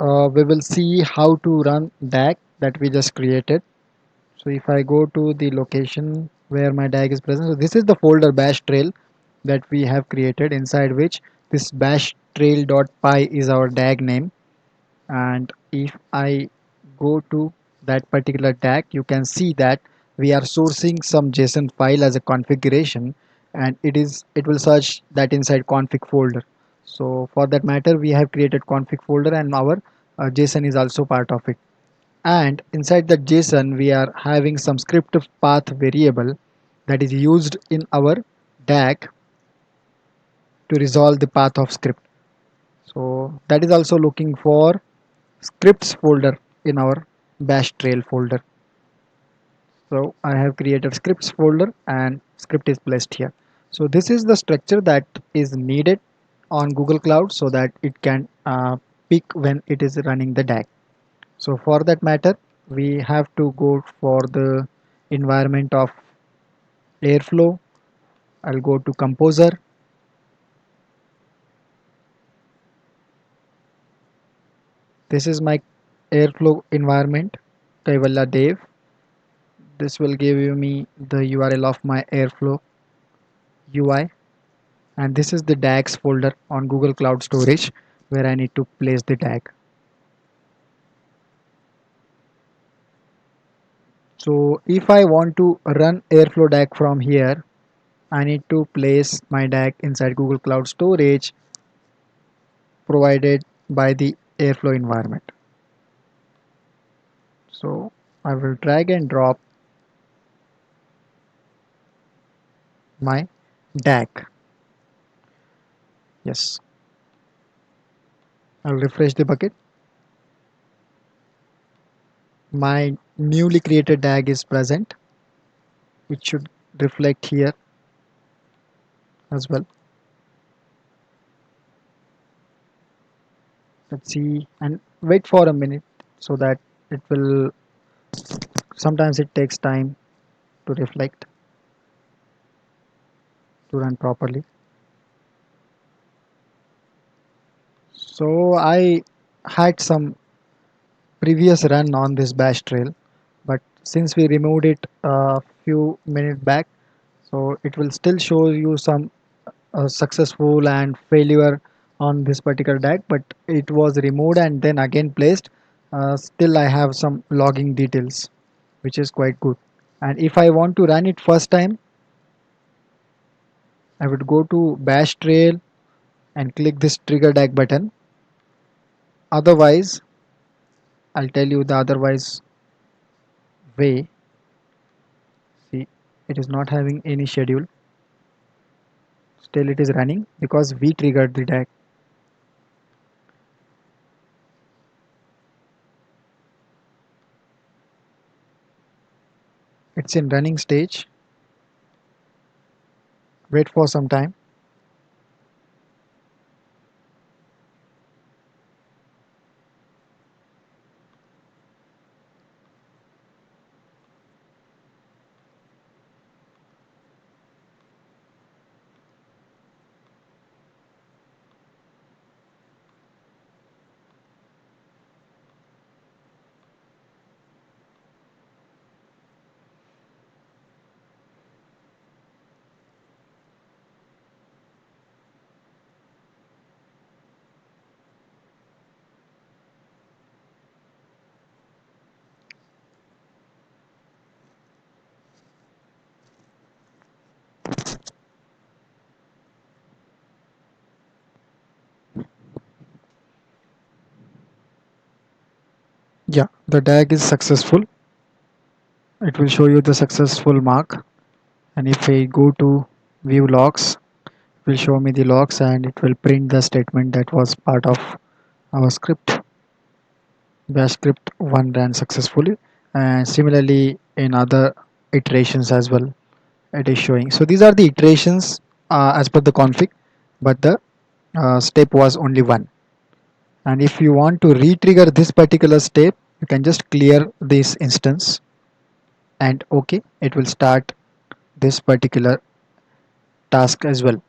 we will see how to run DAG that we just created. So if I go to the location where my DAG is present, so this is the folder bash trail that we have created, inside which this bash trail.py is our DAG name. And if I go to that particular tag, you can see that we are sourcing some JSON file as a configuration, and it will search that inside config folder. So for that matter, we have created config folder, and our JSON is also part of it. And inside that JSON we are having some script path variable that is used in our DAG to resolve the path of script. So that is also looking for scripts folder in our bash trail folder. So I have created scripts folder and script is placed here. So this is the structure that is needed on Google Cloud so that it can pick when it is running the DAG. So for that matter, we have to go for the environment of Airflow. I'll go to Composer. This is my Airflow environment, Kaivalya Dev. This will give you me the URL of my Airflow UI, and this is the DAGs folder on Google Cloud Storage where I need to place the DAG. So if I want to run Airflow DAG from here, I need to place my DAG inside Google Cloud Storage provided by the Airflow environment. So I will drag and drop my DAG. Yes, I'll refresh the bucket. My newly created DAG is present. It should reflect here as well. Let's see and wait for a minute so that it will, sometimes it takes time to reflect, to run properly. So I had some previous run on this bash trail, but since we removed it a few minutes back, so it will still show you some successful and failure on this particular DAG, but it was removed and then again placed. Still I have some logging details, which is quite good. And if I want to run it first time, I would go to bash trail and click this trigger DAG button. Otherwise, I'll tell you the otherwise way. See, it is not having any schedule. Still it is running because we triggered the DAG. It's in running stage. Wait for some time. Yeah, the DAG is successful. It will show you the successful mark. And if I go to view logs, it will show me the logs and it will print the statement that was part of our script. Bash script 1 ran successfully, and similarly in other iterations as well it is showing. So these are the iterations as per the config, but the step was only one. And if you want to re-trigger this particular step, you can just clear this instance and okay, it will start this particular task as well.